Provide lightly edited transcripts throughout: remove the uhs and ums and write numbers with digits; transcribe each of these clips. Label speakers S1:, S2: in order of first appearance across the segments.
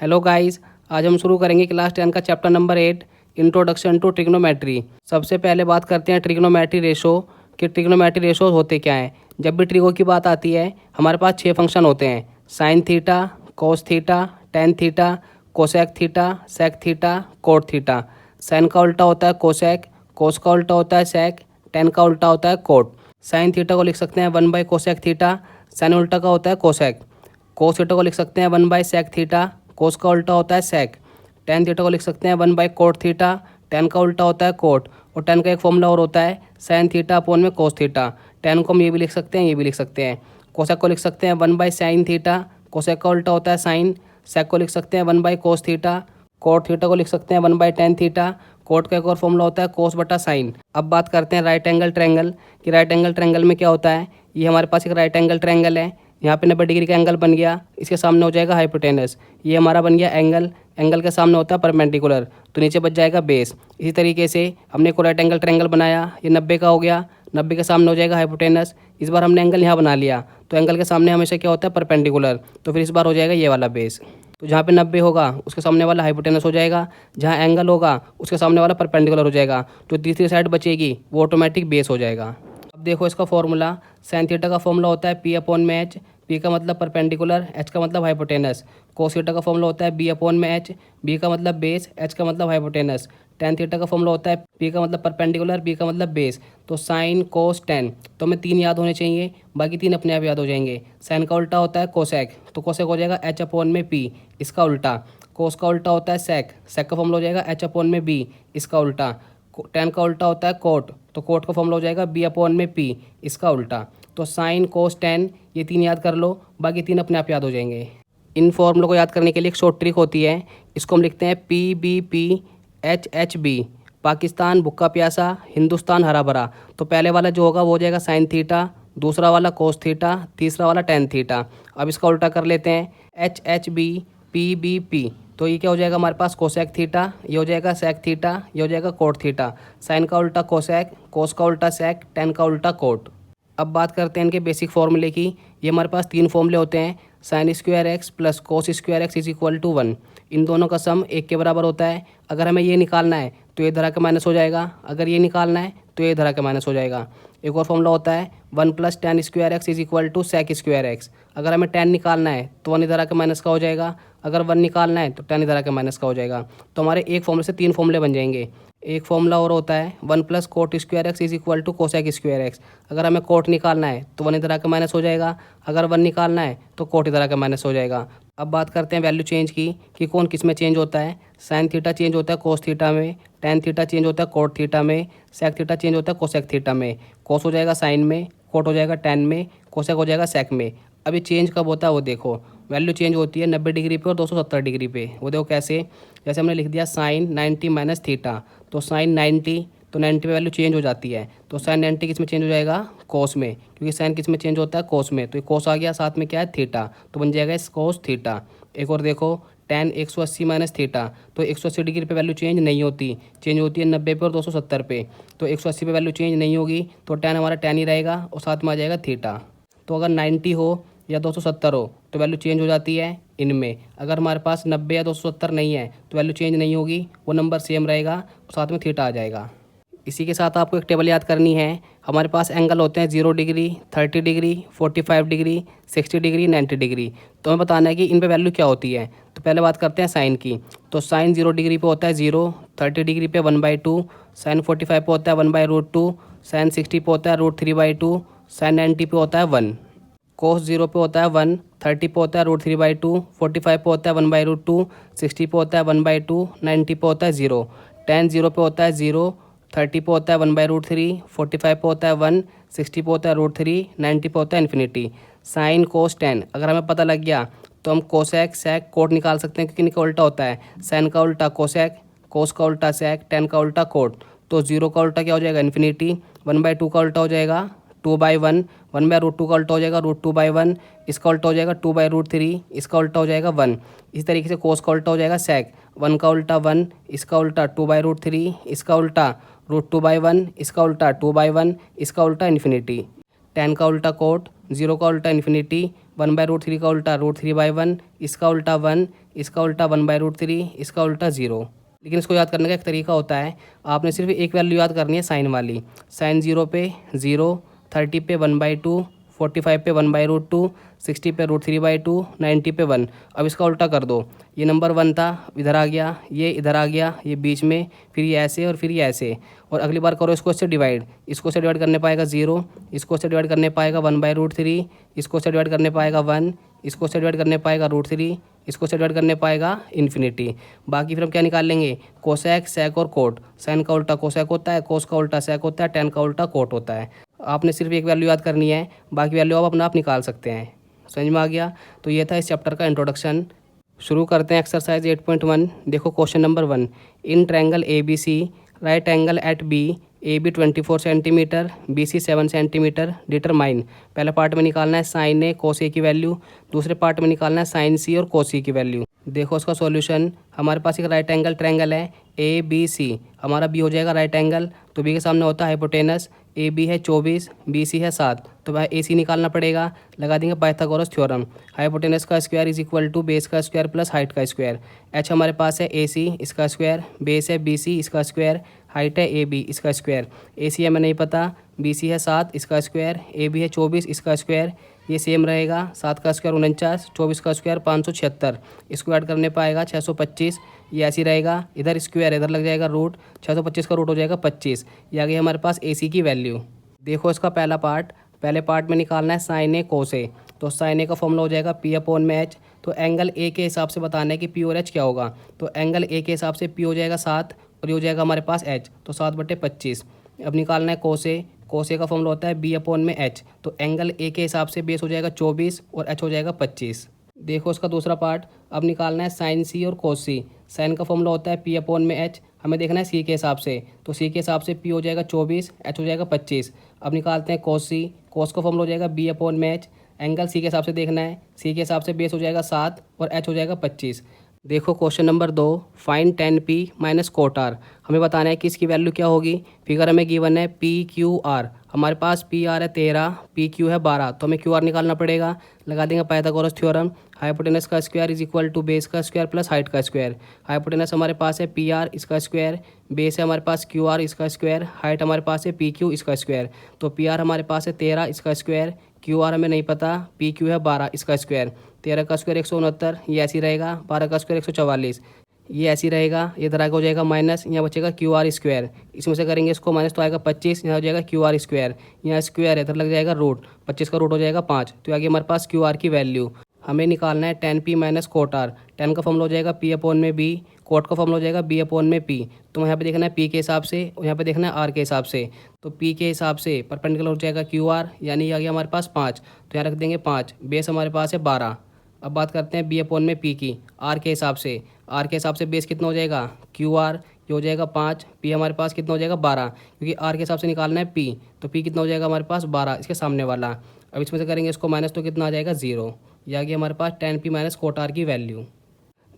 S1: Hello guys, आज हम शुरू करेंगे क्लास 10 का chapter number 8 introduction to trigonometry. सबसे पहले बात करते हैं ट्रिग्नोमेट्री रेशो कि ट्रिग्नोमेट्री रेशो होते क्या हैं। जब भी ट्रिगो की बात आती है हमारे पास 6 फंक्शन होते हैं: sine theta, cos theta, tan theta, cosec theta, sec theta, cot theta. Sine का उल्टा होता है कोसेक, कोस का उल्टा होता है सेक, टेन का उल्टा होता है कोट। साइन थीटा को लिख सकते हैं 1/कोसेक थीटा, साइन उल्टा का होता है कोसेक। कोस थीटा को लिख सकते हैं 1/सेक थीटा, कोस का उल्टा होता है सेक। टेन थीटा को लिख सकते हैं 1/कोट थीटा, टेन का उल्टा होता है कोट। और टेन का एक फॉर्मूला और होता है साइन थीटा अपॉन में कोस थीटा। टेन को हम ये भी लिख सकते हैं, ये भी लिख सकते हैं। कोसेक को लिख सकते हैं 1/साइन थीटा, कोसेक का उल्टा होता है साइन। सेक को लिख सकते हैं 1/कोस थीटा। कोट थीटा को लिख सकते हैं 1/टेन थीटा। कोट का एक और फॉर्मूला होता है कोस बटा साइन। अब बात करते हैं राइट एंगल ट्रायंगल कि राइट एंगल ट्रायंगल में क्या होता है। ये हमारे पास एक राइट एंगल ट्रायंगल है। यहाँ पे 90 डिग्री का एंगल बन गया, इसके सामने हो जाएगा हाइपोटेनस। ये हमारा बन गया एंगल, एंगल के सामने होता है परपेंडिकुलर, तो नीचे बच जाएगा बेस। इसी तरीके से हमने एक राइट एंगल ट्रायंगल बनाया, ये 90 का हो गया, 90 के सामने हो जाएगा हाइपोटेनस। इस बार हमने एंगल यहाँ बना लिया, तो एंगल के सामने हमेशा क्या होता है परपेंडिकुलर, तो फिर इस बार हो जाएगा ये वाला बेस। तो जहाँ पे 90 होगा उसके सामने वाला हाइपोटेनस हो जाएगा, जहाँ एंगल होगा उसके सामने वाला परपेंडिकुलर हो जाएगा, तो तीसरी साइड बचेगी वो ऑटोमेटिक बेस हो जाएगा। अब देखो इसका फॉर्मूला, साइन थीटा का फॉर्मूला होता है पी अपॉन में एच। पी का मतलब परपेंडिकुलर, एच का मतलब हाइपोटेनस। कोस थीटा का फॉर्मूला होता है बी अपॉन में एच, बी का मतलब बेस, एच का मतलब हाइपोटेनस। टेन थीटा का फॉर्मूला होता है पी का मतलब परपेंडिकुलर, बी का मतलब बेस। तो साइन कोस टेन, तो हमें 3 याद होने चाहिए, बाकी 3 अपने आप याद हो जाएंगे। साइन का उल्टा होता है कोसेक, तो कोसेक हो जाएगा एच अपॉन में पी, इसका उल्टा। कोस का उल्टा होता है सेक, सेक का फॉर्मूला हो जाएगा एच अपॉन में बी, इसका उल्टा। टेन का उल्टा होता है कोट, तो कोट का फॉर्मूला हो जाएगा बी अपॉन में पी, इसका उल्टा। तो साइन कोस टेन, ये 3 याद कर लो, बाकी 3 अपने आप याद हो जाएंगे। इन फॉर्मूलों को याद करने के लिए एक शॉर्ट ट्रिक होती है, इसको हम लिखते हैं PBP HHB। पाकिस्तान भूखा प्यासा, हिंदुस्तान हरा भरा। तो पहले वाला जो होगा वो हो जाएगा साइन थीटा, दूसरा वाला कोस थीटा, तीसरा वाला टेन थीटा। अब इसका उल्टा कर लेते हैं HHB PBP, तो ये क्या हो जाएगा हमारे पास कोसेक थीटा, ये हो जाएगा सेक थीटा, ये हो जाएगा कोट थीटा। साइन का उल्टा कोसेक, कोस का उल्टा सेक, टेन का उल्टा कोट। अब बात करते हैं इनके बेसिक फॉर्मूले की। ये हमारे पास 3 फॉर्मूले होते हैं, sine square x plus cos square x is equal to 1। इन दोनों का सम 1 के बराबर होता है। अगर हमें ये निकालना है तो ये धरा के माइनस हो जाएगा, अगर ये निकालना है तो ये धरा के माइनस हो जाएगा। एक और फॉर्मूला होता है 1 + tan square x is equal to sec square x. अगर हमें tan निकालना है तो 1 इधर आके माइनस का हो जाएगा, अगर 1 निकालना है तो tan इधर आके माइनस का हो जाएगा। तो हमारे एक फॉर्मूले से 3 फॉर्मूले बन जाएंगे। एक फॉर्मूला और होता है 1 + cot square x is equal to cosec square x. अगर हमें कोट निकालना है तो 1 इधर आके माइनस हो जाएगा, अगर 1 निकालना है तो कोट इधर आके माइनस हो जाएगा। अब बात करते हैं वैल्यू चेंज की कि कौन किस में चेंज होता है। साइन थीटा चेंज होता है कोस थीटा में, टेन थीटा चेंज होता है कोट थीटा में, सेक थीटा चेंज होता है कोसेक थीटा में। कोस हो जाएगा साइन में, कोट हो जाएगा टेन में, कोसेक हो जाएगा सेक में। अभी चेंज कब होता है वो देखो, वैल्यू चेंज होती है 90 डिग्री पे और 270 डिग्री पे। वो देखो कैसे, जैसे हमने लिख दिया साइन 90 - थीटा, तो साइन 90, तो 90 पे वैल्यू चेंज हो जाती है। तो साइन 90 किस में चेंज हो जाएगा, कोस में, क्योंकि साइन किस में चेंज होता है, कोस में। तो ये कोस आ गया, साथ में क्या है थीटा, तो बन जाएगा इस कोस थीटा। एक और देखो टेन 180 - थीटा, तो 180 डिग्री पे वैल्यू चेंज नहीं होती, चेंज होती है 90 पे और 270 पे। तो 180 पे वैल्यू चेंज नहीं होगी, तो टेन हमारा टेन ही रहेगा और साथ में आ जाएगा थीटा। तो अगर 90 हो या 270 हो तो वैल्यू चेंज हो जाती है इनमें। अगर हमारे पास 90 या 270 नहीं है तो वैल्यू चेंज नहीं होगी, वो नंबर सेम रहेगा और साथ में थीटा आ जाएगा। इसी के साथ आपको एक टेबल याद करनी है। हमारे पास एंगल होते हैं 0 degree, 30 degree, 45 degree, 60 degree, 90 degree. तो हमें बताना है कि इन पे वैल्यू क्या होती है। तो पहले बात करते हैं साइन की। तो साइन 0 डिग्री पे होता है 0, 30 डिग्री पे 1/2, साइन 45 पे होता है 1/√2, साइन 60 पे होता है √3/2, साइन 90 पे होता है 1। कोस 0 पे होता है 1, 30 पे होता है √3/2, 45 पे होता है 1/√2, 60 पे होता है 1/2, 90 पे होता है 0। टेन 0 पे होता है 0, 30 पे होता है 1/√3, 45 पे होता है 1, 60 पे होता है √3, 90 पे होता है इन्फिनिटी। साइन कोस टेन अगर हमें पता लग गया तो हम कोसेक सेक कोट निकाल सकते हैं, क्योंकि इनका उल्टा होता है। साइन का उल्टा कोसेक, कोस का उल्टा सेक, टेन का उल्टा कोट। तो 0 का उल्टा क्या हो जाएगा इन्फिनिटी, 1/2 का उल्टा हो जाएगा 2/1, 1/√2 का उल्टा हो जाएगा √2/1, इसका उल्टा हो जाएगा 2/√3, इसका उल्टा हो जाएगा 1। इसी तरीके से कोस का उल्टा हो जाएगा सेक, 1 का उल्टा 1, इसका उल्टा 2/√3, इसका उल्टा √2/1, इसका उल्टा 2/1, इसका उल्टा इन्फिनिटी। टेन का उल्टा कोट, 0 का उल्टा इन्फिनिटी, 1/√3 का उल्टा √3/1, इसका उल्टा 1, इसका उल्टा 1/√3, इसका उल्टा 0। लेकिन इसको याद करने का एक तरीका होता है, आपने सिर्फ एक वैल्यू याद करनी है साइन वाली। साइन 0 पे 0, 30 पे 1/2, 45 पे 1/√2, 60 पे √3/2, 90 पे 1। अब इसका उल्टा कर दो, ये नंबर 1 था, इधर आ गया, ये इधर आ गया, ये बीच में, फिर ये ऐसे और फिर ये ऐसे। और अगली बार करो इसको इससे डिवाइड, इसको से डिवाइड करने पाएगा 0, इसको से डिवाइड करने पाएगा 1/√3, इसको से डिवाइड करने पाएगा 1, इसको से डिवाइड करने पाएगा √3, इसको से डिवाइड करने पाएगा इन्फिनिटी। बाकी फिर हम क्या निकाल लेंगे, कोसेक, सेक और कोट। साइन का उल्टा कोसेक होता है, कोस का उल्टा सेक होता है, टेन का उल्टा कोट होता है। आपने सिर्फ एक वैल्यू याद करनी है, बाकी वैल्यू आप अपना आप निकाल सकते हैं। समझ में आ गया? तो ये था इस चैप्टर का इंट्रोडक्शन। शुरू करते हैं एक्सरसाइज 8.1। देखो question number 1, in triangle ABC right angle at B, A B 24 centimetre, B C 7 centimetre, determine. पहले पार्ट में निकालना है साइन ए कोस ए की वैल्यू, दूसरे पार्ट में निकालना है साइन सी और कोस सी की वैल्यू। देखो उसका सॉल्यूशन, हमारे पास एक राइट एंगल ट्रायंगल है ए बी सी, हमारा बी हो जाएगा राइट एंगल, तो बी के सामने होता है हाइपोटेनस। ए बी है 24, बी सी है 7, तो वह ए सी निकालना पड़ेगा। लगा देंगे पाइथागोरस थ्योरम, हाइपोटेनस का square is equal to base का स्क्वायर प्लस हाइट का स्क्वायर। एच हमारे पास है ए सी, इसका स्क्वायर, बेस है बी सी, इसका स्क्वायर, हाइट है ए बी, इसका स्क्वायर। ए सी हमें नहीं पता, बी सी है 7, इसका स्क्वायर, ए बी है 24, इसका स्क्वायर, ये सेम रहेगा। 7 का स्क्वायर 49, 24 का स्क्वायर 576, इसको ऐड करने पाएगा 625, ये ऐसी रहेगा। इधर स्क्वायर, इधर लग जाएगा रूट, 625 का रूट हो जाएगा 25। ये आ गई हमारे पास ए सी की वैल्यू। देखो इसका पहला पार्ट, पहले पार्ट में निकालना है साइन ए कोस ए, तो साइन ए का फॉर्मूला हो जाएगा पी अपॉन में एच। तो एंगल ए के हिसाब से बताना है कि पी और एच क्या होगा, तो एंगल ए के हिसाब से पी हो जाएगा 7 और ये हो जाएगा हमारे पास एच, तो 7/25। अब निकालना है कोस ए, कोस ए का फॉर्मूला होता है बी अपॉन में एच, तो एंगल ए के हिसाब से बेस हो जाएगा 24 और एच हो जाएगा 25। देखो उसका दूसरा पार्ट, अब निकालना है साइन सी और कोस सी। साइन का फॉर्मूला होता है पी अपॉन में एच, हमें देखना है सी के हिसाब से, तो सी के हिसाब से पी हो जाएगा 24, एच हो जाएगा 25। अब निकालते हैं कोस सी, कोस का फॉर्मूला हो जाएगा बी अपॉन में एच, एंगल सी के हिसाब से देखना है, सी के हिसाब से बेस हो जाएगा 7 और एच हो जाएगा 25। देखो question number 2, find tan p minus cot R. हमें बताना है कि इसकी वैल्यू क्या होगी। फिगर हमें गिवन है पी क्यू आर, हमारे पास पी आर है 13, पी क्यू है 12, तो हमें क्यू आर निकालना पड़ेगा। लगा देंगे पाइथागोरस थ्योरम, हाइपोटेनस का square is equal to base का स्क्वायर प्लस हाइट का स्क्वायर। हाइपोटेनस हमारे पास है पी आर, इसका स्क्वायर, बेस है हमारे पास क्यू आर, इसका स्क्वायर, हाइट हमारे पास है पी क्यू, इसका स्क्वायर। तो पी आर हमारे पास है 13, इसका स्क्वायर, क्यू आर हमें नहीं पता, पी क्यू है 12, इसका स्क्वायर। 13 का स्क्वायर 169, ये ऐसी रहेगा। 12 का स्क्वायर 144, ये ऐसी रहेगा। ये इधर आगे हो जाएगा माइनस, यहाँ बचेगा क्यू आर स्क्वायर, इसमें से करेंगे इसको माइनस तो आएगा 25, यहाँ हो जाएगा क्यू आर स्क्वायर, यहाँ स्क्वायर है, इधर लग जाएगा रूट, 25 का रूट हो जाएगा 5। तो आगे हमारे पास क्यू आर की वैल्यू हमें निकालना है tan p minus cot R. tan का फॉर्मूला हो जाएगा p अपॉन में b, कोट का फॉर्मूला हो जाएगा b अपॉन में p। तो यहाँ पे देखना है p के हिसाब से और यहाँ पे देखना है r के हिसाब से। तो p के हिसाब से परपेंडिकुलर हो जाएगा क्यू आर, यानी आ गया हमारे पास 5, तो यहाँ रख देंगे 5। बेस हमारे पास है 12। अब बात करते हैं b अपॉन में p की, r के हिसाब से। r के हिसाब से बेस कितना हो जाएगा, क्यू आर, ये हो जाएगा 5, p हमारे पास कितना हो जाएगा 12, क्योंकि r के हिसाब से निकालना है p, तो p कितना हो जाएगा हमारे पास 12, इसके सामने वाला। अब इसमें से करेंगे इसको माइनस तो कितना आ जाएगा 0। ये आ गया हमारे पास tan p minus cot R की वैल्यू।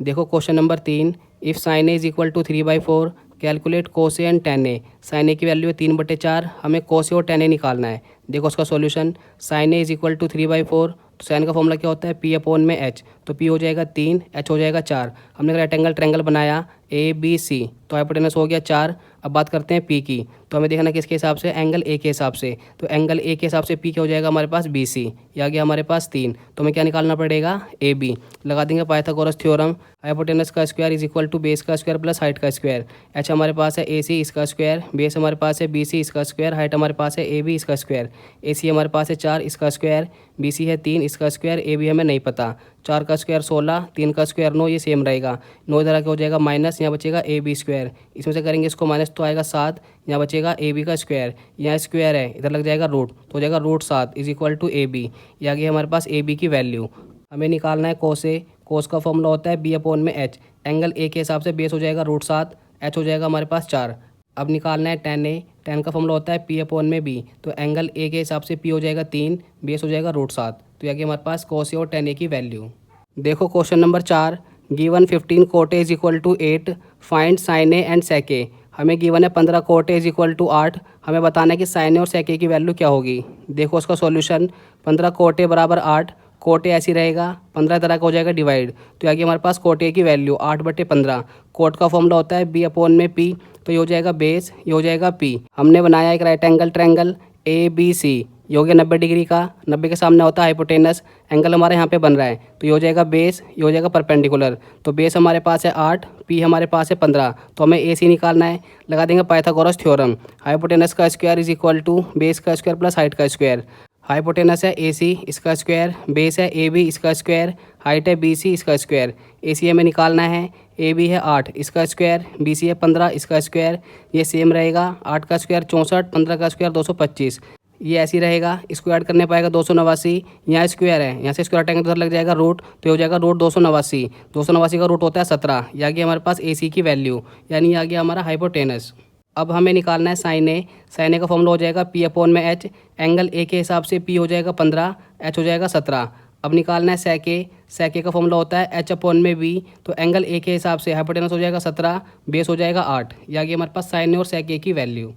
S1: देखो question number 3, if sine A is equal to 3/4 calculate cos A and tan A. Sine A की वैल्यू है 3/4, हमें कोस ए और tan ए निकालना है। देखो उसका solution, sine A is equal to 3/4, तो साइन का फॉर्मूला क्या होता है पी अपॉन में एच, तो पी हो जाएगा 3, एच हो जाएगा 4। हमने राइट एंगल ट्रायंगल बनाया ए बी सी, तो हाइपोटेनस हो गया 4। अब बात करते हैं पी की, तो हमें देखना किसके हिसाब से, एंगल ए के हिसाब से। तो एंगल ए के हिसाब से पी क्या हो जाएगा हमारे पास बी सी, या गया हमारे पास 3, तो हमें क्या निकालना पड़ेगा ए बी। लगा देंगे पाइथागोरस थ्योरम, हाइपोटेनस का square is equal to base का स्क्वायर प्लस हाइट का स्क्वायर। एच हमारे पास है ए सी, इसका स्क्वायर, बेस हमारे पास है बी सी, इसका स्क्वायर, हाइट हमारे पास है ए बी, इसका स्क्वायर। ए सी हमारे पास है 4, इसका स्क्वायर, बी सी है 3, इसका स्क्वायर, ए बी हमें नहीं पता। 4 का स्क्वायर 16, 3 का स्क्वायर 9, ये सेम रहेगा। 9 इधर आके हो जाएगा माइनस, यहाँ बचेगा ए बी स्क्वायर, इसमें से करेंगे इसको माइनस तो आएगा 7, यहाँ बचेगा ए बी का स्क्वायर, यहाँ स्क्वायर है, इधर लग जाएगा रूट, तो हो जाएगा √7 is equal to A B. ये आ गई हमारे पास ए बी की वैल्यू। हमें निकालना है कोस ए, कोस का फॉर्मूला होता है बी अपॉन में एच, एंगल ए के हिसाब से बेस हो जाएगा √7, एच हो जाएगा हमारे पास 4। अब निकालना है tan ए, tan का फॉर्मूला होता है पी अपॉन में बी, तो एंगल ए के हिसाब से पी हो जाएगा 3, बेस हो जाएगा √7। तो ये हमारे पास कोस ए और tan ए की वैल्यू। देखो question number 4, given 15 cot A is equal to 8, find sine A and sec A. हमें गिवन है 15 cot A is equal to 8, हमें बताना है कि साइन ए और सेक ए की वैल्यू क्या होगी। देखो उसका सॉल्यूशन, 15 कोट ए बराबर 8, कोट ए ऐसी रहेगा, 15 तरह का हो जाएगा डिवाइड, तो आगे हमारे पास कोट ए की वैल्यू 8/15। कोट का फॉर्मूला होता है बी अपॉन में पी, तो ये हो जाएगा बेस, ये हो जाएगा पी। हमने बनाया एक right angle triangle A B C, ये हो गया 90 डिग्री का, 90 के सामने होता है हाइपोटेनस, एंगल हमारे यहाँ पे बन रहा है, तो ये हो जाएगा बेस, ये हो जाएगा परपेंडिकुलर। तो बेस हमारे पास है 8, पी हमारे पास है 15, तो हमें ए सी निकालना है। लगा देंगे पाइथागोरस थ्योरम, हाइपोटेनस का square is equal to base का स्क्वायर प्लस हाइट का स्क्वायर। हाइपोटेनस है ए सी, इसका स्क्वायर, बेस है ए बी, इसका स्क्वायर, हाइट है बी सी, इसका स्क्वायर। ए सी हमें निकालना है, ए बी है 8, इसका स्क्वायर, बी सी है 15, इसका स्क्वायर, ये सेम रहेगा, 8 का स्क्वायर 64, 15 का स्क्वायर 225, ये ऐसी रहेगा। इसको ऐड करने पाएगा 289, यहाँ स्क्वायर है, यहाँ से स्क्वायर हटाएंगे तो उधर लग जाएगा रूट, तो हो जाएगा रूट 289, 289 का रूट होता है 17। ये आ गया हमारे पास ए सी की वैल्यू, यानी ये आ गया हमारा हाइपोटेनस। अब हमें निकालना है साइन ए। साइन ए का फॉर्मूला हो जाएगा पी अपॉन में एच, एंगल ए के हिसाब से पी हो जाएगा 15, एच हो जाएगा 17। अब निकालना है सेक ए। सेक ए का फॉर्मूला होता है एच अपॉन में बी, तो एंगल ए के हिसाब से हाइपोटेनस हो जाएगा 17, बेस हो जाएगा 8। ये आ गया हमारे पास साइन ए और सेक ए की वैल्यू।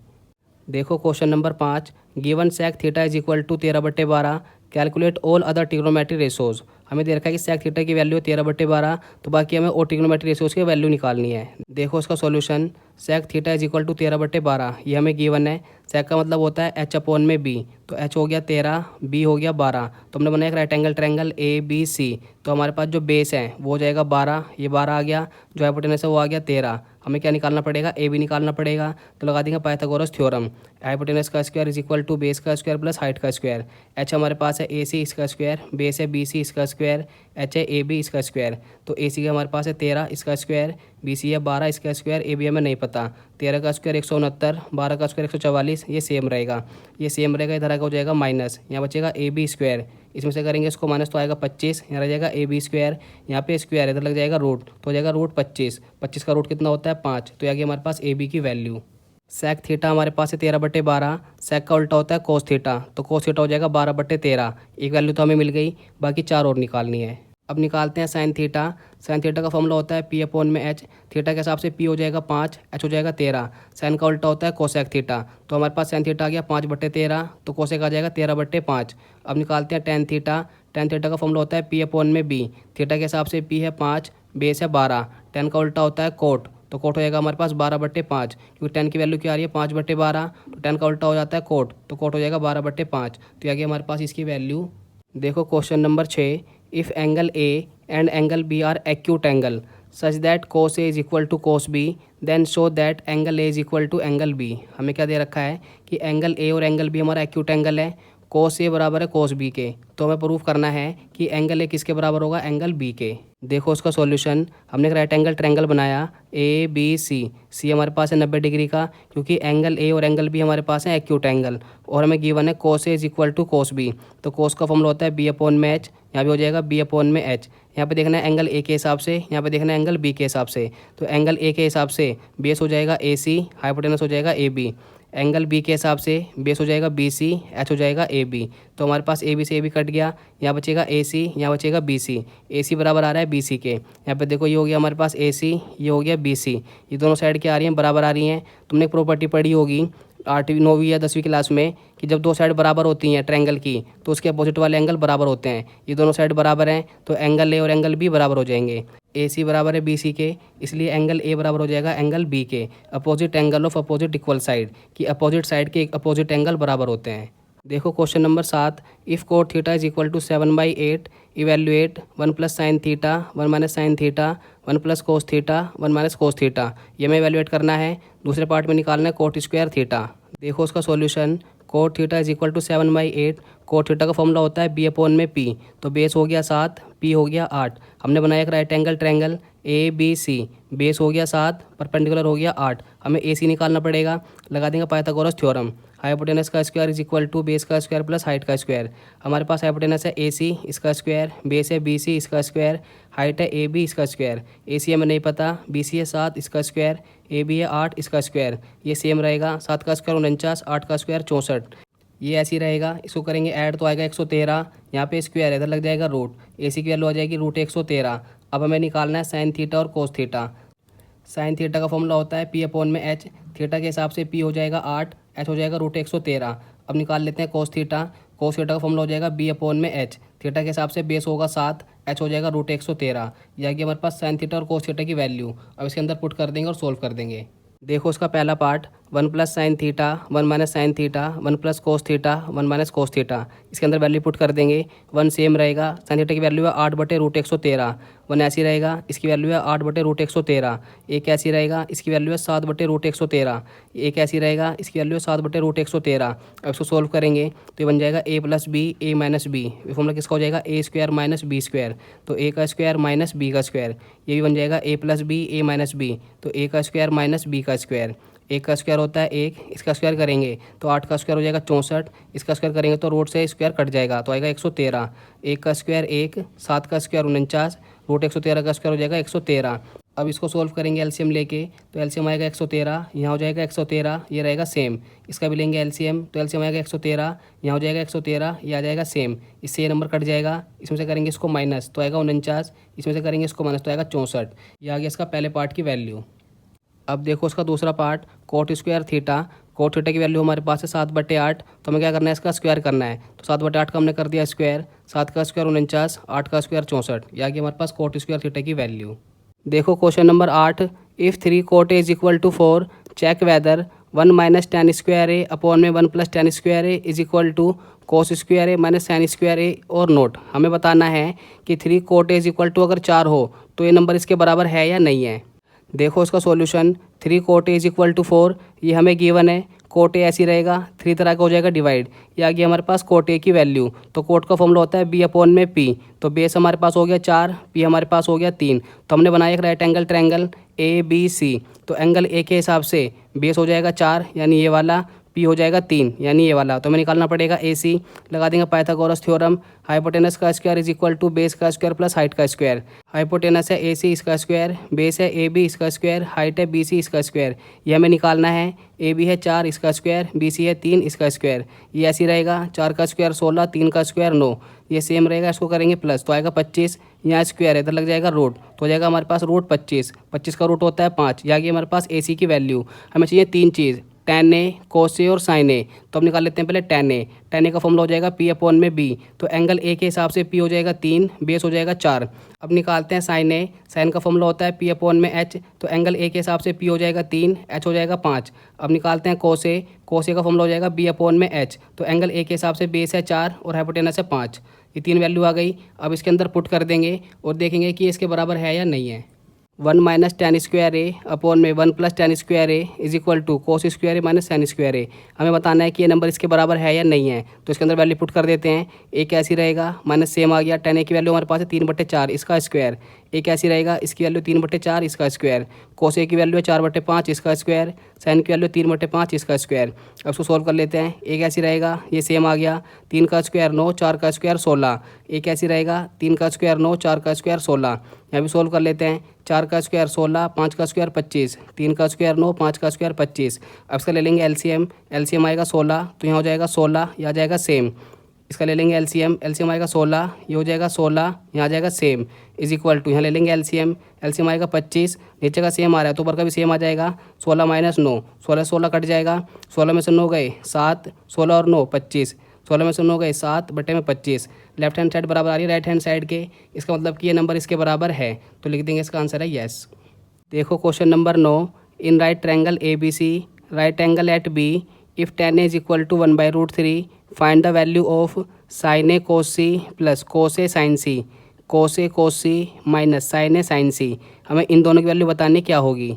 S1: देखो question number 5, given sec theta is equal to 13/12, calculate all other trigonometry ratios. हमें दे रखा है कि सेक थीटा की वैल्यू 13/12, तो बाकी हमें और ट्रिग्नोमेट्री रेशोज की वैल्यू निकालनी है। देखो इसका solution, sec theta is equal to 13/12, ये हमें गिवन है। सेक का मतलब होता है एच अपॉन में बी, तो एच हो गया 13, बी हो गया 12, तो हमने बनाया एक right angle triangle A B C, तो हमारे पास जो बेस है वो हो जाएगा 12, ये 12 आ गया, जो हाइपोटेनस है वो आ गया 13। हमें क्या निकालना पड़ेगा, ए बी निकालना पड़ेगा, तो लगा देंगे पाइथागोरस थ्योरम, हाइपोटेनस का square is equal to base का स्क्वायर प्लस हाइट का स्क्वायर। एच हमारे पास है ए सी, इसका स्क्वायर, बेस है बी सी, इसका स्क्वायर, एच है ए बी, इसका स्क्वायर। तो ए सी का हमारे पास है 13, इसका स्क्वायर, बी सी है 12, इसका स्क्वायर, ए बी हमें नहीं पता। 13 का स्क्वायर 169, 12 का स्क्वायर 144, ये सेम रहेगा, ये सेम रहेगा। इधर आगे हो जाएगा माइनस, यहाँ बचेगा ए बी स्क्वायर, इसमें से करेंगे इसको माइनस तो आएगा 25, यहाँ रह जाएगा ए बी स्क्वायर, यहाँ पे स्क्वायर इधर लग जाएगा रूट, तो हो जाएगा रूट 25। 25 का रूट कितना होता है 5, तो आगे हमारे पास ए बी की वैल्यू। सेक थीटा हमारे पास है 13/12, सेक का उल्टा होता है कोस थीटा, तो कोस थीटा हो जाएगा 12/13। एक वैल्यू तो हमें मिल गई, बाकी 4 और निकालनी है। अब निकालते हैं साइन थीटा। साइन थीटा का फॉर्मूला होता है पी अपॉन में एच, थीटा के हिसाब से पी हो जाएगा 5, एच हो जाएगा 13। साइन का उल्टा होता है कोसेक थीटा, तो हमारे पास साइन थीटा आ गया 5/13, तो कोसेक आ जाएगा 13/5। अब निकालते हैं टेन थीटा। टेन थीटा का फॉर्मूला होता है पी अपॉन में बी, थीटा के हिसाब से पी है 5, बेस है 12, टेन का उल्टा होता है कोट, तो कोट हो जाएगा हमारे पास 12/5, क्योंकि टेन की वैल्यू क्या आ रही है 5/12, तो टेन का उल्टा हो जाता है कोट, तो कोट हो जाएगा 12/5। तो आगे हमारे पास इसकी वैल्यू। देखो question number 6, if angle A and angle B are acute angle such that cos A is equal to cos B, then show that angle A is equal to angle B. हमें क्या दे रखा है कि angle A और angle B हमारा acute angle है, cos ए बराबर है कोस बी के, तो हमें प्रूफ करना है कि एंगल ए किसके बराबर होगा, एंगल बी के। देखो उसका सॉल्यूशन, हमने एक राइट एंगल ट्रायंगल बनाया ए बी सी, सी हमारे पास है 90 डिग्री का, क्योंकि एंगल ए और एंगल बी हमारे पास है एक्यूट एंगल, और हमें गिवन है cos A is equal to cos B, तो कोस का फॉर्मूला होता है बी अपॉन में एच, यहाँ भी हो जाएगा बी अपॉन में एच। यहाँ पे देखना है एंगल ए के हिसाब से, यहाँ पे देखना है एंगल बी के हिसाब से, तो एंगल ए के हिसाब से बेस हो जाएगा ए सी, हाइपोटेनस हो जाएगा ए बी, एंगल बी के हिसाब से बेस हो जाएगा बी सी, एच हो जाएगा ए बी, तो हमारे पास ए बी से ए बी कट गया, यहाँ बचेगा ए सी, यहाँ बचेगा बी सी, ए सी बराबर आ रहा है बी सी के। यहाँ पे देखो ये हो गया हमारे पास ए सी, ये हो गया बी सी, ये दोनों साइड क्या आ रही हैं, बराबर आ रही हैं। तुमने एक प्रॉपर्टी पढ़ी होगी 8वीं 9वीं या 10वीं क्लास में कि जब दो साइड बराबर होती हैं ट्रायंगल की, तो उसके अपोजिट वाले एंगल बराबर होते हैं। ये दोनों साइड बराबर हैं, तो एंगल ए और एंगल बी बराबर हो जाएंगे। ए सी बराबर है बी सी के, इसलिए एंगल ए बराबर हो जाएगा एंगल बी के। Opposite angle of opposite equal side, कि अपोजिट साइड के अपोजिट एंगल बराबर होते हैं। देखो question number 7, if cot theta is equal to 7/8, evaluate 1 plus sine theta 1 minus sine theta 1 plus cos theta 1 minus cos theta. ये हमें evaluate करना है। दूसरे पार्ट में निकालना है कोट स्क्वायर थीटा। देखो उसका solution, cot theta is equal to 7/8, cot theta का फॉर्मूला होता है बी अपॉन में पी, तो बेस हो गया 7, पी हो गया 8। हमने बनाया एक right angle triangle A B C, base हो गया 7, परपेंडिकुलर हो गया 8, हमें ए सी निकालना पड़ेगा। लगा देंगे पाइथागोरस थ्योरम, हाइपोटेनस का square is equal to base का स्क्वायर प्लस हाइट का स्क्वायर। हमारे पास हाइपोटेनस है ए सी, इसका स्क्वायर, बेस है बी सी, इसका स्क्वायर, हाइट है ए बी, इसका स्क्वायर। ए सी हमें नहीं पता, बी सी है 7, इसका स्क्वायर, ए बी है 8, इसका स्क्वायर, ये सेम रहेगा। 7 का स्क्वायर 49, 8 का स्क्वायर 64, ये ऐसी रहेगा। इसको करेंगे ऐड तो आएगा 113, यहाँ पे स्क्वायर इधर लग जाएगा रूट, ए सी की वैल्यू आ जाएगी रूट 113। अब हमें निकालना है साइन थीटा और कोस थीटा। साइन थीटा का फॉर्मूला होता है पी अपॉन में एच, थीटा के हिसाब से पी हो जाएगा 8, एच हो जाएगा रूट 113। अब निकाल लेते हैं कोस थीटा। कोस थीटा का फॉर्मूला हो जाएगा बी अपॉन में एच, थीटा के हिसाब से बेस होगा 7, एच हो जाएगा √113। ये आ गया हमारे पास साइन थीटा और कोस थीटा की वैल्यू। अब इसके अंदर पुट कर देंगे और सोल्व कर देंगे। देखो उसका पहला part 1 + sign theta 1 - sign theta 1 + कोस थीटा 1 - कोस थीटा। इसके अंदर वैल्यू पुट कर देंगे। 1 सेम रहेगा, साइन थीटा की वैल्यू है 8/√113। 1 ऐसी रहेगा, इसकी वैल्यू है 8/√113। एक ऐसी रहेगा, इसकी वैल्यू है 7/√113। एक ऐसी रहेगा, इसकी वैल्यू है 7/√113। अब इसको सोल्व करेंगे तो ये बन जाएगा a + b a - b। ये फॉर्मूला किसका हो जाएगा, a² - b²। तो a का स्क्वायर माइनस b का स्क्वायर, ये भी बन जाएगा a + b a - b। तो a का स्क्वायर माइनस b का स्क्वायर, एक का स्क्वायर होता है 1, इसका स्क्वायर करेंगे तो 8 का स्क्वायर हो जाएगा 64, इसका स्क्वायर करेंगे तो रूट से स्क्वायर कट जाएगा तो आएगा 113। एक का स्क्वायर 1, 7 का स्क्वायर 49, √113 का स्क्वायर हो जाएगा 113। अब इसको सोल्व करेंगे एलसीएम लेके, तो एलसीएम आएगा 113, यहाँ हो जाएगा 113, ये रहेगा सेम। इसका भी लेंगे एलसीएम, तो एलसीएम आएगा 113, यहाँ हो जाएगा 113, ये आ जाएगा सेम। इससे ये नंबर कट जाएगा, इसमें से करेंगे इसको माइनस तो आएगा 49, इसमें से करेंगे इसको माइनस तो आएगा 64। ये आ गया इसका पहले पार्ट की वैल्यू। अब देखो उसका दूसरा part coat square theta. Cot theta की वैल्यू हमारे पास है 7/8, तो हमें क्या करना है, इसका स्क्वायर करना है। तो 7/8 का हमने कर दिया स्क्वायर, 7 का स्क्वायर 49, 8 का स्क्वायर 64। ये आ गया हमारे पास कोट स्क्वायर थीटा की वैल्यू। देखो question number 8, if 3 cot A = 4 check whether 1 - tan square A upon में 1 + tan square A = cos square A - sine square A और नोट। हमें बताना है कि 3 कोट ए = अगर 4 हो तो ये नंबर इसके बराबर है या नहीं है। देखो इसका सॉल्यूशन, 3 कोट ए = 4, ये हमें गिवन है। कोट ए ऐसी रहेगा, 3 तरह का हो जाएगा डिवाइड। ये आ गया हमारे पास कोट ए की वैल्यू। तो कोट का फॉर्मूला होता है b/p। तो बेस हमारे पास हो गया 4, p हमारे पास हो गया 3। तो हमने बनाया एक राइट एंगल ट्रायंगल ABC। तो एंगल ए के हिसाब से बेस हो जाएगा 4 यानी ये वाला, पी हो जाएगा 3 यानी ये वाला। तो हमें निकालना पड़ेगा AC। लगा देंगे पाइथागोरस थ्योरम, हाइपोटेनस का स्क्वायर = बेस का स्क्वायर प्लस हाइट का स्क्वायर। हाइपोटेनस है AC, इसका स्क्वायर, बेस है AB, इसका स्क्वायर, हाइट है BC, इसका स्क्वायर। ये हमें निकालना है। AB है 4, इसका स्क्वायर, BC है 3, इसका स्क्वायर। ये ऐसी रहेगा, 4 का स्क्वायर 16, 3 का स्क्वायर 9। ये सेम रहेगा, इसको करेंगे प्लस तो आएगा 25। यहाँ स्क्वायर है, इधर लग जाएगा रूट तो हो जाएगा हमारे पास √25। 25 का रूट होता है 5। ये आ गई हमारे पास AC की वैल्यू। हमें चाहिए 3 चीज़, tan ए, cos ए और sin ए। तो हम निकाल लेते हैं पहले tan ए। tan ए का फॉर्मूला हो जाएगा p/b। तो एंगल ए के हिसाब से p हो जाएगा 3, बेस हो जाएगा 4। अब निकालते हैं sin ए। sin का फॉर्मूला होता है p/h। तो एंगल ए के हिसाब से p हो जाएगा 3, h हो जाएगा 5। अब निकालते हैं cos ए। cos ए का फॉर्मूला हो जाएगा b/h। तो एंगल ए के हिसाब से बेस है 4 और हाइपोटेनस है 5। ये 3 वैल्यू आ गई। अब इसके अंदर पुट कर देंगे और देखेंगे कि इसके बराबर है या नहीं है। 1 - tan स्क्वायर ए अपॉन में 1 + tan square A = cos square A - sine square ए। हमें बताना है कि ये नंबर इसके बराबर है या नहीं है। तो इसके अंदर वैल्यू पुट कर देते हैं। एक ऐसी रहेगा, माइनस सेम आ गया। tan ए की वैल्यू हमारे पास है 3/4, इसका स्क्वायर। एक ऐसी रहेगा, इसकी वैल्यू 3/4, इसका स्क्वायर। कोस ए की वैल्यू है 4/5, इसका स्क्वायर। साइन की वैल्यू 3/5, इसका स्क्वायर। अब इसको सोल्व कर लेते हैं। एक ऐसी रहेगा, ये सेम आ गया, 3 का स्क्वायर 9, 4 का स्क्वायर 16। एक ऐसी रहेगा, 3 का स्क्वायर 9, 4 का स्क्वायर 16। यहाँ भी सोल्व कर लेते हैं। 4 का स्क्वायर 16, 5 का स्क्वायर 25, 3 का स्क्वायर 9, 5 का स्क्वायर 25। अब इसका ले लेंगे एलसीएम। एलसीएम आएगा 16, तो यहाँ हो जाएगा 16, यह आ जाएगा सेम। इसका ले लेंगे एलसीएम। एलसीएम आएगा 16, ये हो जाएगा 16, यहाँ आ जाएगा सेम। = यहाँ ले लेंगे एलसीएम। एलसीएम आएगा 25, नीचे का सेम आ रहा है तो ऊपर का भी सेम आ जाएगा। 16 - 9, 16 16 कट जाएगा। 16 में से 9 गए 7, 16 और 9 25। 16 में से 9 गए 7/25। लेफ्ट हैंड साइड बराबर आ रही है राइट हैंड साइड के, इसका मतलब कि ये नंबर इसके बराबर है। तो लिख देंगे, इसका आंसर है येस। देखो question number 9, in right triangle ABC, right angle at B, if tan A = 1/√3, find the value of sin A cos C plus cos A sin C, cos A cos C minus sin A sin C। हमें इन दोनों की value बतानी क्या होगी।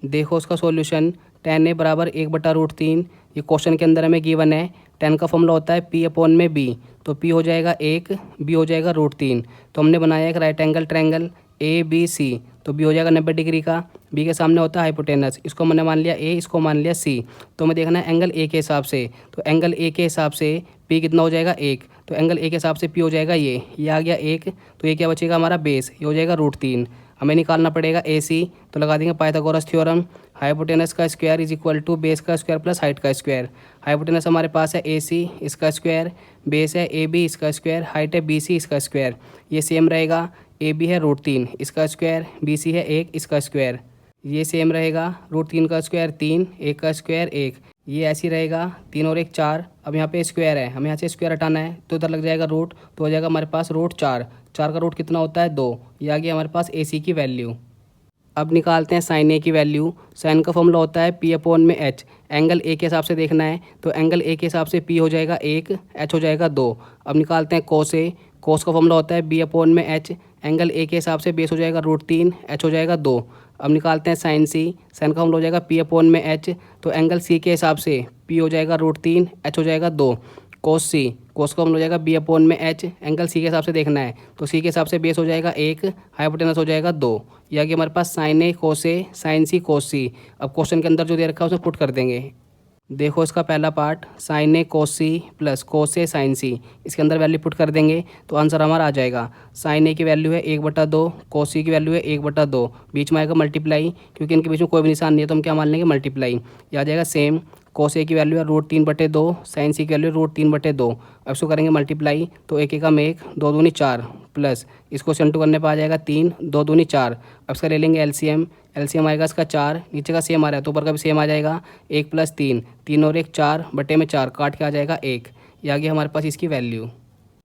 S1: देखो उसका solution, tan A = 1/√3। ये question के अंदर हमें गिवन है। tan का फॉर्मूला होता है p/b। तो p हो जाएगा 1, b हो जाएगा √3। तो हमने बनाया एक राइट एंगल ट्रायंगल ABC। तो b हो जाएगा 90 डिग्री का, b के सामने होता है हाइपोटेनस, इसको मैंने मान लिया a, इसको मान लिया c। तो हमें देखना है एंगल a के हिसाब से। तो एंगल a के हिसाब से p कितना हो जाएगा 1। तो एंगल a के हिसाब से p हो जाएगा ये आ गया 1। तो ये क्या बचेगा हमारा बेस, ये हो जाएगा √3। हमें निकालना पड़ेगा AC। तो लगा देंगे पाइथागोरस थ्योरम, हाइपोटेनस का स्क्वायर = बेस का स्क्वायर प्लस हाइट का स्क्वायर। हाइपोटेनस हमारे पास है AC, इसका स्क्वायर, बेस है AB, इसका स्क्वायर, हाइट है BC, इसका स्क्वायर। ये सेम रहेगा, AB है √3, इसका स्क्वायर, BC है 1, इसका स्क्वायर। ये सेम रहेगा, √3 का स्क्वायर 3, 1 का स्क्वायर 1। ये ऐसे ही रहेगा, 3 और 1 4। अब यहाँ पे स्क्वायर है, हमें यहाँ से स्क्वायर हटाना है तो इधर लग जाएगा रूट, तो हो जाएगा हमारे पास रूट 4। 4 का रूट कितना होता है 2। ये आ गया हमारे पास AC की वैल्यू। अब निकालते हैं साइन ए की वैल्यू। साइन का फॉर्मूला होता है P अपॉन में H। एंगल ए के हिसाब से देखना है तो एंगल ए के हिसाब से P हो जाएगा 1, H हो जाएगा 2। अब निकालते हैं कोस ए। कोस का फॉर्मूला होता है B अपॉन में H। एंगल ए के हिसाब से बेस हो जाएगा √3, H हो जाएगा 2। अब निकालते हैं साइन सी। साइन का फॉर्मूला हो जाएगा P अपॉन में H, तो एंगल सी के हिसाब से P हो जाएगा √3, H हो जाएगा 2। कोस सी। कोस का फॉर्मूला हो जाएगा B अपॉन में H। एंगल सी के हिसाब से देखना है तो सी के हिसाब से बेस हो जाएगा 1, हाइपोटेनस हो जाएगा 2। यह कि हमारे पास साइन ए कोस ए, साइन सी कोस सी। अब क्वेश्चन के अंदर जो दे रखा है उसमें पुट कर देंगे। देखो इसका पहला पार्ट साइन ए कोस सी प्लस कोस ए साइन सी, इसके अंदर वैल्यू पुट कर देंगे तो आंसर हमारा आ जाएगा। साइन ए की वैल्यू है 1/2, कोस सी की वैल्यू है 1/2, बीच में आएगा मल्टीप्लाई, क्योंकि इनके बीच में कोई भी निशान नहीं है तो हम क्या मान लेंगे मल्टीप्लाई। ये आ जाएगा सेम। कोस ए की वैल्यू है √3/2, साइन सी की वैल्यू √3/2। अब इसको करेंगे मल्टीप्लाई तो 1 एकम 1, 2 दूनी 4, प्लस इसको सेंटू करने पर आ जाएगा 3, 2 दूनी 4। अब इसका ले लेंगे एलसीएम। एलसीएम आएगा इसका 4, नीचे का सेम आ रहा है तो ऊपर का भी सेम आ जाएगा। 1 + 3, 3 और 1 4, बटे में 4 काट के आ जाएगा 1। ये आ गया हमारे पास इसकी वैल्यू।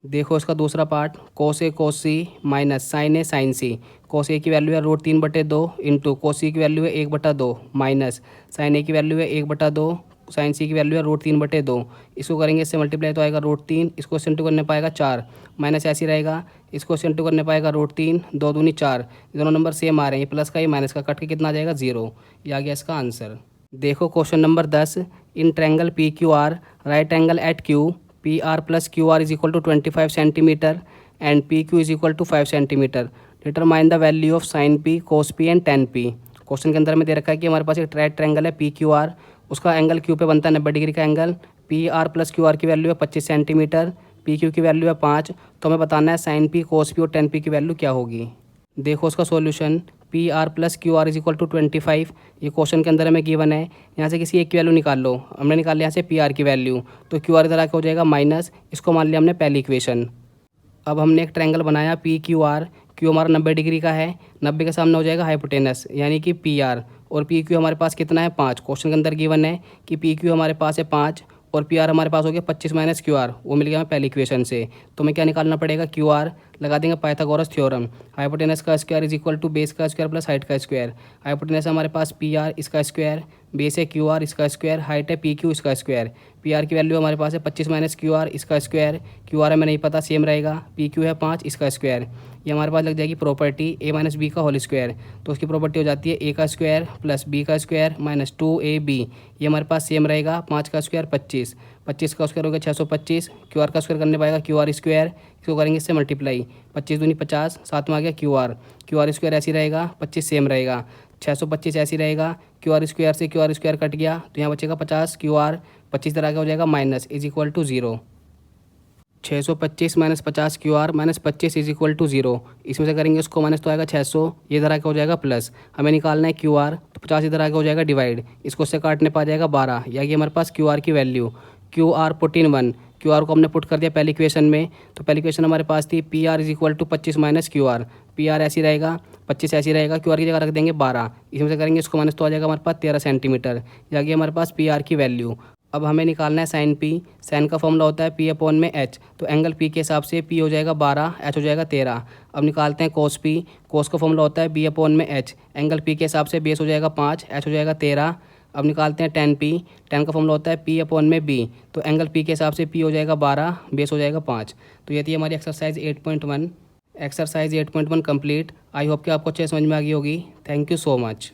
S1: देखो इसका दूसरा पार्ट कोस ए कोस सी माइनस साइन ए साइन सी। कोस ए की वैल्यू है √3/2 इंटू कोस सी की वैल्यू है 1/2 माइनस साइन ए की वैल्यू है 1/2, साइन सी की वैल्यू है √3/2। इसको करेंगे इससे मल्टीप्लाई तो आएगा √3, इसको सेंटू करने पाएगा 4, माइनस ऐसे ही रहेगा, इसको सेंटू करने पाएगा √3, 2 दूनी 4। दोनों नंबर सेम आ रहे हैं, प्लस का ही माइनस का कट के कितना आ जाएगा 0। ये आ गया इसका आंसर। देखो question number 10। In triangle PQR right angle at Q PR + QR = 25 centimetre and PQ = 5 centimetre. Determine the value of sine P, cos P and tan P। Question के अंदर में दे रखा है कि हमारे पास एक राइट ट्रैंगल है PQR, उसका एंगल Q पे बनता है 90 डिग्री का एंगल। PR + QR की वैल्यू है 25 सेंटीमीटर, PQ की वैल्यू है 5। तो हमें बताना है साइन P, cos P और tan P की वैल्यू क्या होगी। देखो उसका सॉल्यूशन PR + QR = 25। ये क्वेश्चन के अंदर हमें गिवन है, यहाँ से किसी एक की वैल्यू निकाल लो। हमने निकाल लिया यहाँ से PR की वैल्यू, तो QR इधर आके हो जाएगा माइनस, इसको मान लिया हमने पहली इक्वेशन। अब हमने एक ट्रायंगल बनाया PQR। Q हमारा 90 डिग्री का है, 90 के सामने हो जाएगा हाइपोटेनस यानी कि PR, और PQ हमारे पास कितना है 5। क्वेश्चन के अंदर गिवन है कि PQ हमारे पास है 5 और PR हमारे पास हो गया 25 - QR, वो मिल गया हमें पहली इक्वेशन से। तो हमें क्या निकालना पड़ेगा QR, लगा देंगे पाइथागोरस थ्योरम। हाइपोटेनस का स्क्वायर = बेस का स्क्वायर प्लस हाइट का स्क्वायर। हाइपोटेनस हमारे पास PR, इसका स्क्वायर, बेस है QR, इसका स्क्वायर, हाइट है PQ, इसका स्क्वायर। PR की वैल्यू हमारे पास है 25 - QR, इसका स्क्वायर। QR हमें नहीं पता, सेम रहेगा। PQ है 5, इसका स्क्वायर। ये हमारे पास लग जाएगी प्रॉपर्टी A - B का होल स्क्वायर, तो उसकी प्रॉपर्टी हो जाती है A का स्क्वायर प्लस B का स्क्वायर माइनस 2AB। ये हमारे पास सेम रहेगा। 5 का स्क्वायर 25, 25 का स्क्वायर हो गया 625। QR का स्क्वायर करने पाएगा QR स्क्वायर, इसको करेंगे इससे मल्टीप्लाई। 25 दूनी 50, साथ में आ गया QR स्क्वायर ऐसे रहेगा, 25 सेम रहेगा, 625 ऐसे रहेगा। QR स्क्वायर से QR स्क्वायर कट गया तो यहाँ बचेगा 50 QR, 25 तरह का हो जाएगा माइनस = 0। 625 - 50 QR - 25 = 0। इसमें से करेंगे उसको माइनस तो आएगा 600, ये इधर आके हो जाएगा प्लस। हमें निकालना है QR, तो 50 इधर आके हो जाएगा डिवाइड, इसको उससे काटने पर आ जाएगा 12। यानी हमारे पास QR की value QR put in 1। QR को हमने पुट कर दिया पहली इक्वेशन में, तो पहली इक्वेशन हमारे पास थी PR = 25 - QR। PR ऐसी रहेगा, 25 ऐसी रहेगा, QR की जगह रख देंगे 12। इसमें से करेंगे इसको माइनस तो आ जाएगा हमारे पास 13 सेंटीमीटर। यानी हमारे पास PR की वैल्यू। अब हमें निकालना है साइन P। साइन का फॉर्मूला होता है P अपॉन में H, तो एंगल P के हिसाब से P हो जाएगा 12, H हो जाएगा 13। अब निकालते हैं cos P। cos का फॉर्मूला होता है B अपॉन में H, एंगल P के हिसाब से बेस हो जाएगा 5, H हो जाएगा 13। अब निकालते हैं tan P। tan का फॉर्मूला होता है P अपॉन में B, तो एंगल P के हिसाब से P हो जाएगा 12, बेस हो जाएगा 5। तो ये थी हमारी exercise 8.1। Exercise 8.1 complete. I hope कि आपको अच्छे समझ में आ गई होगी। Thank you so much.